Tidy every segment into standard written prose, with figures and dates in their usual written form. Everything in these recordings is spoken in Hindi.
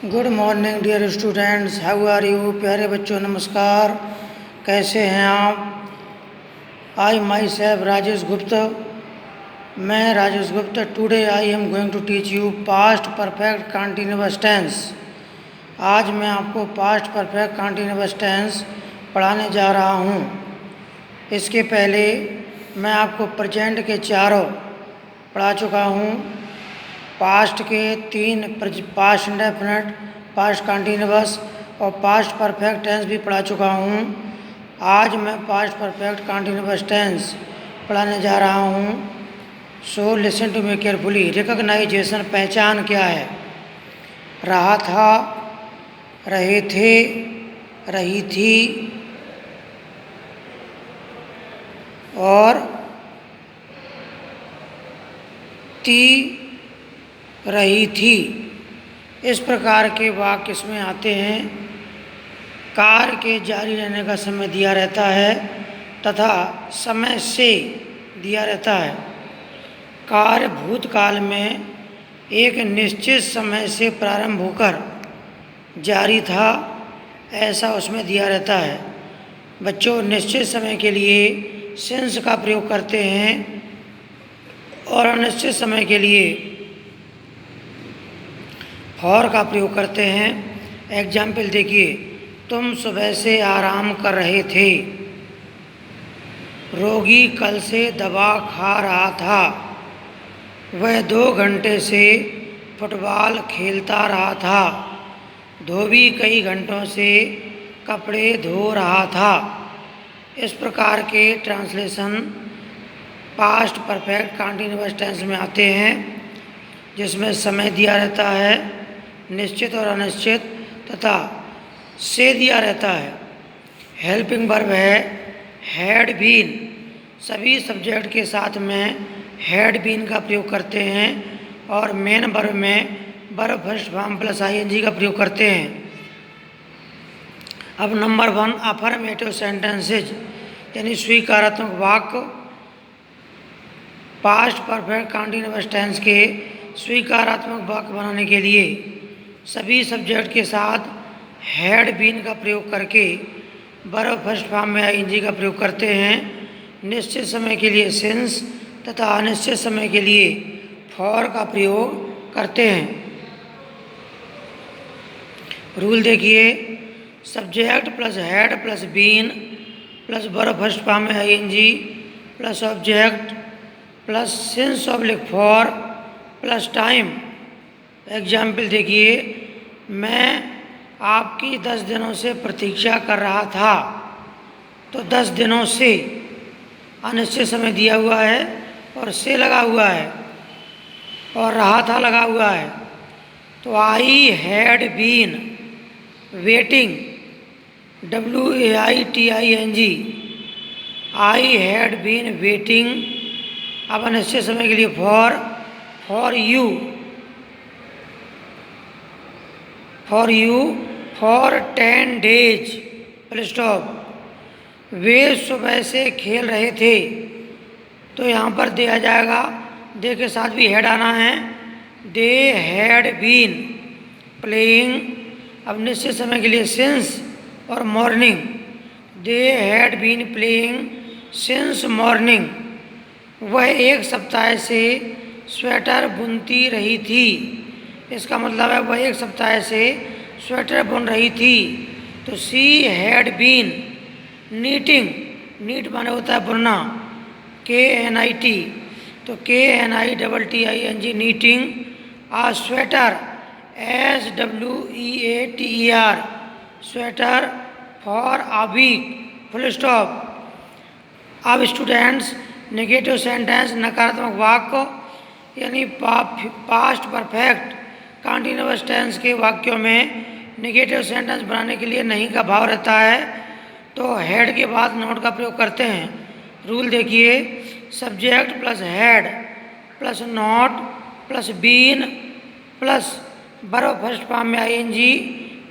Good morning dear students, how are you. प्यारे बच्चों नमस्कार, कैसे हैं आप। I myself Rajesh Gupta, मैं Rajesh Gupta. Today I am going to teach you past perfect continuous tense. आज मैं आपको पास्ट परफेक्ट कंटिन्यूअस टेंस पढ़ाने जा रहा हूँ। इसके पहले मैं आपको प्रेजेंट के चारों पढ़ा चुका हूँ। पास्ट के 3 पास्ट इंडेफिनिट, पास्ट कंटिन्यूअस और पास्ट परफेक्ट टेंस भी पढ़ा चुका हूँ। आज मैं पास्ट परफेक्ट कंटिन्यूअस टेंस पढ़ाने जा रहा हूँ। So listen to me carefully. Recognization, पहचान क्या है। रहा था, रहे थे, रही थी और ती रही थी। इस प्रकार के वाक्य इसमें आते हैं। कार्य के जारी रहने का समय दिया रहता है तथा समय से दिया रहता है। कार्य भूतकाल में एक निश्चित समय से प्रारंभ होकर जारी था, ऐसा उसमें दिया रहता है। बच्चों, निश्चित समय के लिए सिंस का प्रयोग करते हैं और अनिश्चित समय के लिए फॉर का प्रयोग करते हैं। एग्जाम्पल देखिए, तुम सुबह से आराम कर रहे थे। रोगी कल से दवा खा रहा था। वह 2 घंटे से फुटबॉल खेलता रहा था। धोबी कई घंटों से कपड़े धो रहा था। इस प्रकार के translation past perfect continuous tense में आते हैं, जिसमें समय दिया रहता है, निश्चित और अनिश्चित, तथा से दिया रहता है। हेल्पिंग वर्ब है हैड बीन। सभी सब्जेक्ट के साथ में हैड बीन का प्रयोग करते हैं और मेन वर्ब में verb first form plus ING का प्रयोग करते हैं। अब नंबर 1, अफर्मेटिव सेंटेंसेज यानी स्वीकारात्मक वाक्य। पास्ट परफेक्ट कंटिन्यूअस टेंस के स्वीकारात्मक वाक्य बनाने के लिए सभी सब्जेक्ट के साथ हैड बीन का प्रयोग करके वर्ब फर्स्ट फॉर्म में आईएनजी का प्रयोग करते हैं। निश्चित समय के लिए सिंस तथा अनिश्चित समय के लिए फॉर का प्रयोग करते हैं। रूल देखिए, subject plus had plus been plus verb first form में ING plus object plus since oblique for plus time. Example देखिए, मैं आपकी 10 दिनों से प्रतीक्षा कर रहा था। तो 10 दिनों से अनिश्चित समय दिया हुआ है और से लगा हुआ है और रहा था लगा हुआ है। तो I had been waiting, WAITING, I had been waiting. अब अनिश्चित समय के लिए for you for 10 days full stop. वे सुबह से खेल रहे थे। तो यहाँ पर दिया जाएगा, दे के साथ भी हैड आना है। They had been playing. अब निश्चित समय के लिए सिंस और morning. They had been playing since morning. वह 1 सप्ताह से स्वेटर बुनती रही थी। इसका मतलब है वह 1 सप्ताह से स्वेटर बुन रही थी। तो she had been knitting. Knit माने होता है बुनना, KNIT। तो KNITTING knitting a sweater, SWEATER sweater for a week full stop. अब स्टूडेंट्स, नेगेटिव सेंटेंस नकारात्मक वाक्य यानी पास्ट परफेक्ट कंटिन्यूअस टेंस के वाक्यों में नेगेटिव सेंटेंस बनाने के लिए नहीं का भाव रहता है, तो हैड के बाद नॉट का प्रयोग करते हैं। रूल देखिए, subject plus had plus not plus been plus verb first form में ING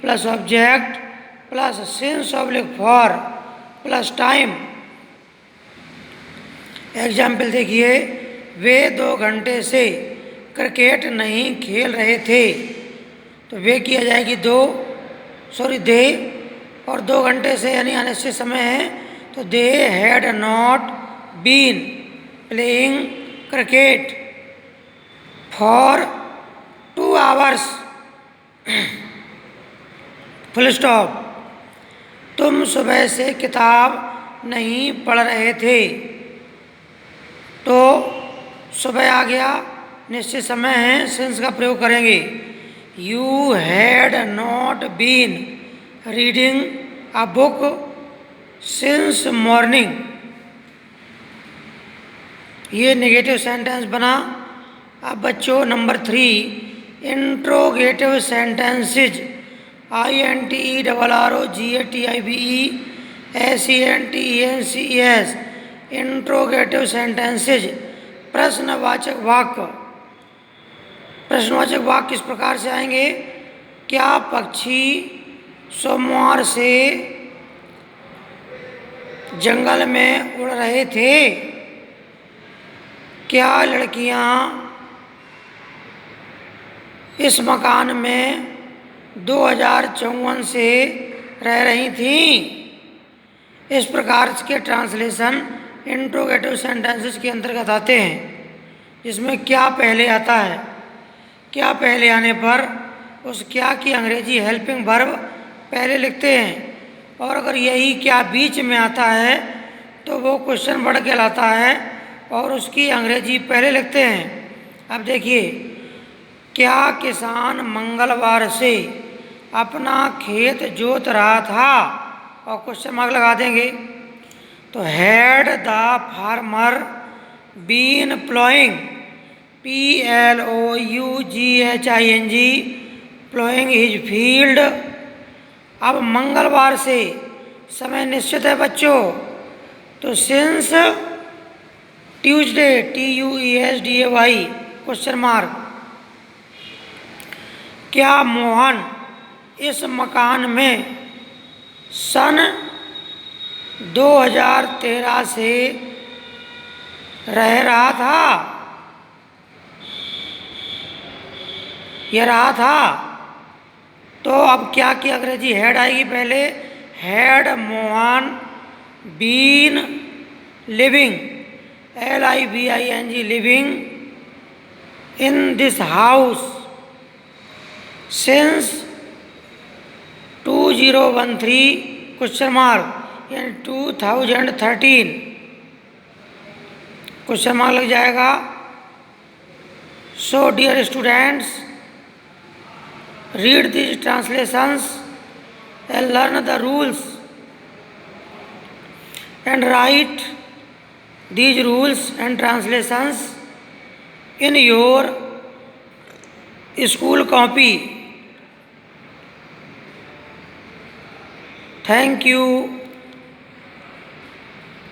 plus object plus since oblique for plus time. Example देखिए, वे 2 घंटे से क्रिकेट नहीं खेल रहे थे। तो वे किया जाएगी दे, और 2 घंटे से यानी अनिश्चित समय है तो they had not been playing cricket for 2 hours full stop. तुम सुबह से किताब नहीं पढ़ रहे थे। तो सुबह आ गया, निश्चित समय है, सिंस का प्रयोग करेंगे। You had not been reading a book since morning. ये नेगेटिव सेंटेंस बना। अब बच्चों number 3 interrogative sentences INTROGATIVE interrogative sentences प्रश्नवाचक वाक्य। प्रश्नवाचक वाक्य किस प्रकार से आएंगे? क्या पक्षी सोमवार से जंगल में उड़ रहे थे? क्या लड़कियां इस मकान में 2054 से रह रही थीं? इस प्रकार के ट्रांसलेशन इंट्रोगेटिव सेंटेंसेस के अंतर्गत आते हैं, जिसमें क्या पहले आता है। क्या पहले आने पर उस क्या की अंग्रेजी हेल्पिंग वर्ब पहले लिखते हैं, और अगर यही क्या बीच में आता है तो वो क्वेश्चन वर्ड कहलाता है और उसकी अंग्रेजी पहले लिखते हैं। अब देखिए, क्या किसान मंगलवार से अपना खेत जोत रहा था, और क्वेश्चन मार्क लगा देंगे। तो had the farmer been ploughing PLOUGHING ploughing his field. अब मंगलवार से समय निश्चित है बच्चों, तो since Tuesday TUESDAY question mark. क्या मोहन इस मकान में सन 2013 से रह रहा था? यह रहा था। तो अब क्या की अंग्रेजी हैड आएगी पहले। Had Mohan been living LIVING living in this house since 2013 question mark यानी 2013 क्वेश्चन मार्क लग जाएगा। So dear students, read these translations and learn the rules and write these rules and translations in your school copy. Thank you.